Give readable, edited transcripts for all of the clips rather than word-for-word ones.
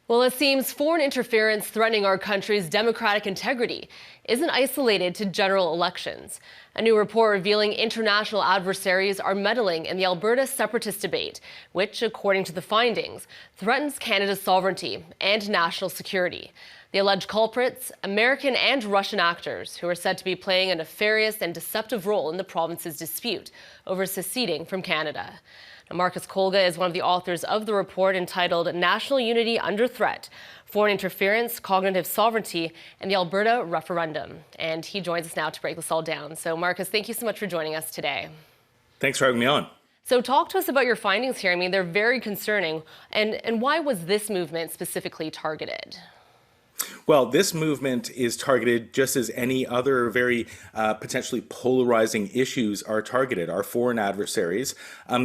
Well, it seems foreign interference threatening our country's democratic integrity isn't isolated to general elections. A new report revealing international adversaries are meddling in the Alberta separatist debate, which, according to the findings, threatens Canada's sovereignty and national security. The alleged culprits, American and Russian actors who are said to be playing a nefarious and deceptive role in the province's dispute over seceding from Canada. Marcus Kolga is one of the authors of the report entitled National Unity Under Threat, Foreign Interference, Cognitive Sovereignty, and the Alberta Referendum. And he joins us now to break this all down. So Marcus, thank you so much for joining us today. Thanks for having me on. So talk to us about your findings here. I mean, they're very concerning. And why was this movement specifically targeted? Well, this movement is targeted just as any other very potentially polarizing issues are targeted. Our foreign adversaries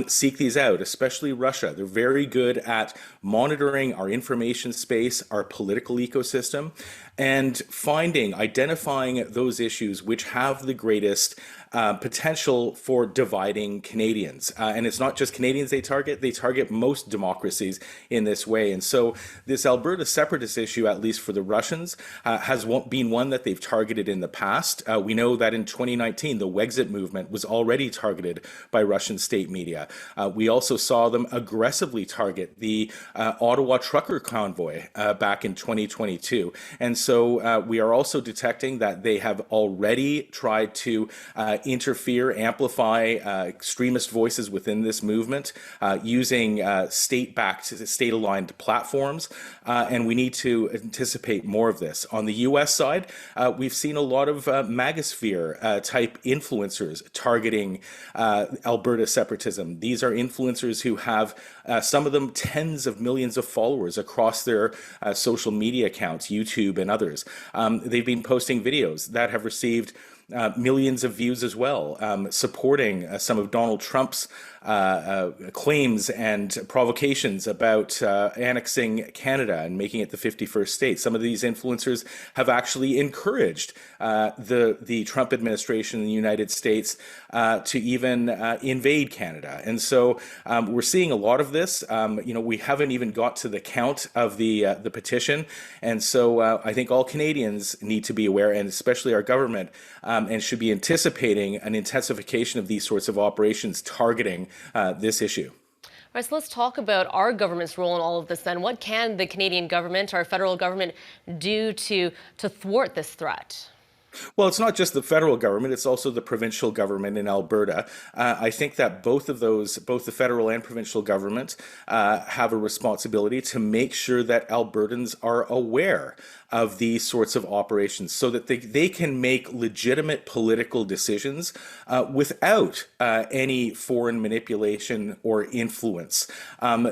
seek these out, especially Russia. They're very good at monitoring our information space, our political ecosystem, and identifying those issues which have the greatest potential for dividing Canadians. And it's not just Canadians they target most democracies in this way. And so this Alberta separatist issue, at least for the Russians, has been one that they've targeted in the past. We know that in 2019, the Wexit movement was already targeted by Russian state media. We also saw them aggressively target the Ottawa trucker convoy back in 2022. And so we are also detecting that they have already tried to interfere, amplify extremist voices within this movement using state-backed, state-aligned platforms. And we need to anticipate more of this. On the U.S. side, we've seen a lot of MAGAsphere type influencers targeting Alberta separatism. These are influencers who have some of them tens of millions of followers across their social media accounts, YouTube and others. They've been posting videos that have received millions of views as well, supporting some of Donald Trump's claims and provocations about annexing Canada and making it the 51st state. Some of these influencers have actually encouraged the Trump administration in the United States to even invade Canada. And so we're seeing a lot of this. We haven't even got to the count of the petition. And so I think all Canadians need to be aware, and especially our government, and should be anticipating an intensification of these sorts of operations targeting this issue. All right, so let's talk about our government's role in all of this then. What can the Canadian government, our federal government, do to thwart this threat? Well, it's not just the federal government, it's also the provincial government in Alberta. I think that both of those, both the federal and provincial government, have a responsibility to make sure that Albertans are aware of these sorts of operations so that they can make legitimate political decisions without any foreign manipulation or influence.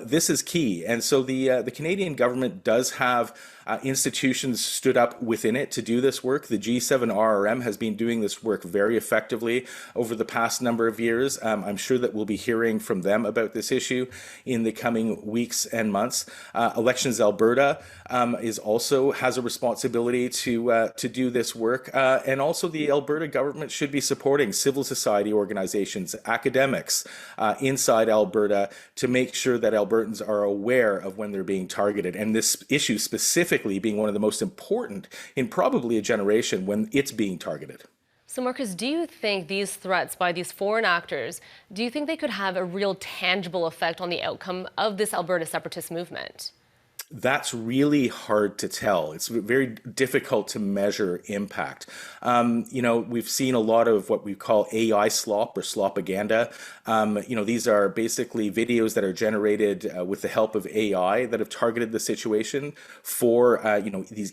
This is key. And so the Canadian government does have institutions stood up within it to do this work. The G7 RRM has been doing this work very effectively over the past number of years. I'm sure that we'll be hearing from them about this issue in the coming weeks and months. Elections Alberta has a responsibility to do this work, and also the Alberta government should be supporting civil society organizations, academics inside Alberta to make sure that Albertans are aware of when they're being targeted, and this issue specifically being one of the most important in probably a generation when it's being targeted. So Marcus, do you think these threats by these foreign actors, do you think they could have a real tangible effect on the outcome of this Alberta separatist movement? That's really hard to tell. It's very difficult to measure impact. We've seen a lot of what we call AI slop or slopaganda. These are basically videos that are generated with the help of AI that have targeted the situation for, these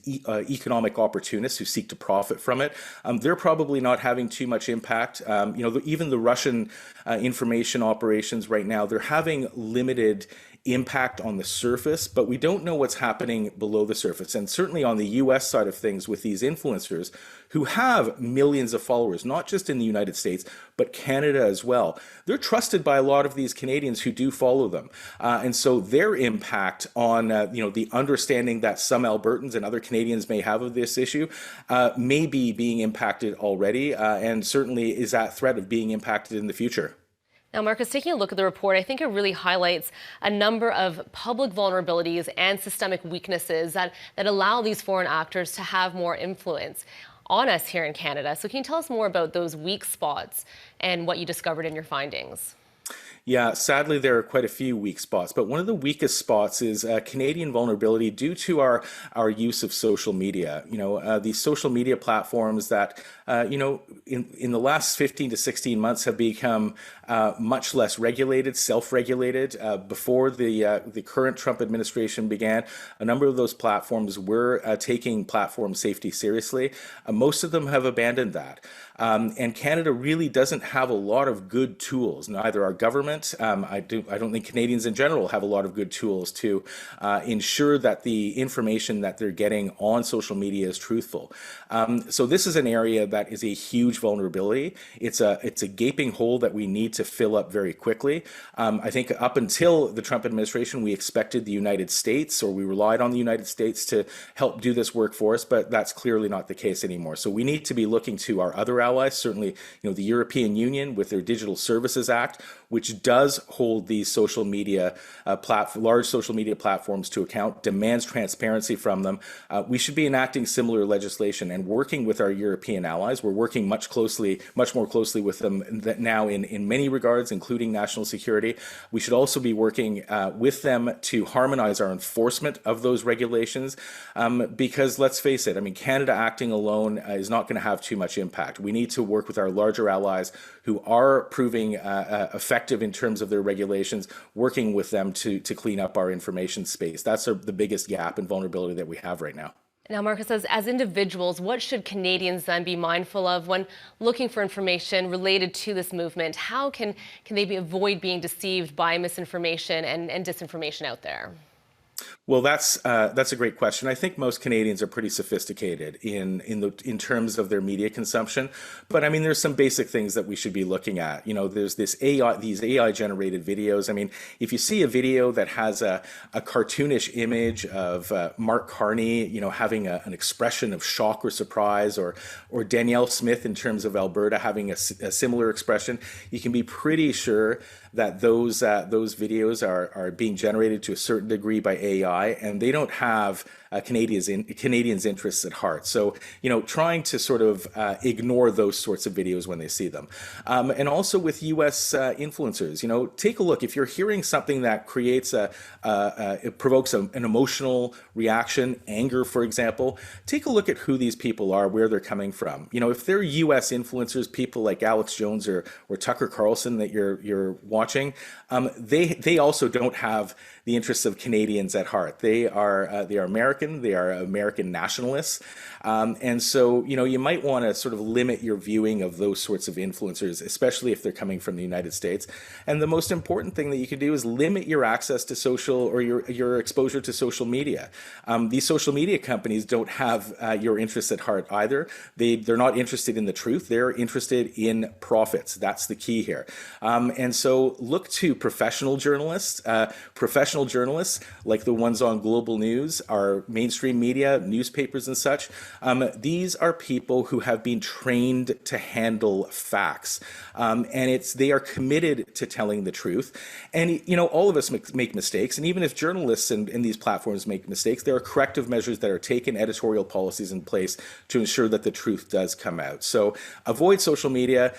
economic opportunists who seek to profit from it. They're probably not having too much impact. Even the Russian information operations right now, they're having limited impact on the surface, but we don't know what's happening below the surface. And certainly on the US side of things with these influencers who have millions of followers, not just in the United States, but Canada as well. They're trusted by a lot of these Canadians who do follow them. And so their impact on, the understanding that some Albertans and other Canadians may have of this issue may be being impacted already, and certainly is at threat of being impacted in the future. Now, Marcus, taking a look at the report, I think it really highlights a number of public vulnerabilities and systemic weaknesses that allow these foreign actors to have more influence on us here in Canada. So can you tell us more about those weak spots and what you discovered in your findings? Yeah, sadly, there are quite a few weak spots, but one of the weakest spots is Canadian vulnerability due to our use of social media. These social media platforms that, in the last 15 to 16 months have become much less regulated, self-regulated. Before the current Trump administration began, a number of those platforms were taking platform safety seriously. Most of them have abandoned that. And Canada really doesn't have a lot of good tools. Neither our government, I don't think Canadians in general have a lot of good tools to ensure that the information that they're getting on social media is truthful. So this is an area that is a huge vulnerability. It's a gaping hole that we need to fill up very quickly. I think up until the Trump administration, we expected the United States, or we relied on the United States to help do this work for us, but that's clearly not the case anymore. So we need to be looking to our other allies, certainly, the European Union with their Digital Services Act, which does hold these social media, large social media platforms to account, demands transparency from them. We should be enacting similar legislation and working with our European allies. We're working much more closely with them now in many regards, including national security. We should also be working with them to harmonize our enforcement of those regulations, because let's face it, Canada acting alone is not going to have too much impact. We need to work with our larger allies who are proving effective in terms of their regulations, working with them to clean up our information space. That's the biggest gap and vulnerability that we have right now. Now, Marcus, as individuals, what should Canadians then be mindful of when looking for information related to this movement? How can they avoid being deceived by misinformation and disinformation out there? Well, that's a great question. I think most Canadians are pretty sophisticated in terms of their media consumption, but there's some basic things that we should be looking at. There's these AI generated videos. If you see a video that has a cartoonish image of Mark Carney, having an expression of shock or surprise, or Danielle Smith in terms of Alberta having a similar expression, you can be pretty sure that those videos are being generated to a certain degree by AI, and they don't have Canadians' interests at heart. So, trying to sort of ignore those sorts of videos when they see them. And also with U.S. influencers, take a look. If you're hearing something that creates it provokes an emotional reaction, anger, for example, take a look at who these people are, where they're coming from. If they're U.S. influencers, people like Alex Jones or Tucker Carlson that you're watching, they also don't have the interests of Canadians at heart. They are American. They are American nationalists, and so you might want to sort of limit your viewing of those sorts of influencers, especially if they're coming from the United States. And the most important thing that you can do is limit your access to social, or your exposure to social media. These social media companies don't have your interests at heart either. They're not interested in the truth. They're interested in profits. That's the key here. And so look to professional journalists like the ones on Global News, our mainstream media, newspapers and such. These are people who have been trained to handle facts, and they are committed to telling the truth. And all of us make mistakes, and even if journalists and these platforms make mistakes, there are corrective measures that are taken, editorial policies in place to ensure that the truth does come out. So avoid social media.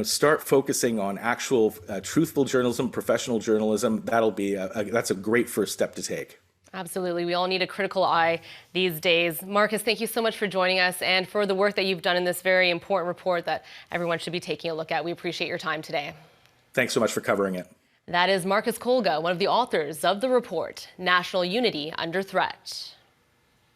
Start focusing on actual truthful journalism, professional journalism. That's a great first step to take. Absolutely. We all need a critical eye these days. Marcus, thank you so much for joining us and for the work that you've done in this very important report that everyone should be taking a look at. We appreciate your time today. Thanks so much for covering it. That is Marcus Kolga, one of the authors of the report, National Unity Under Threat.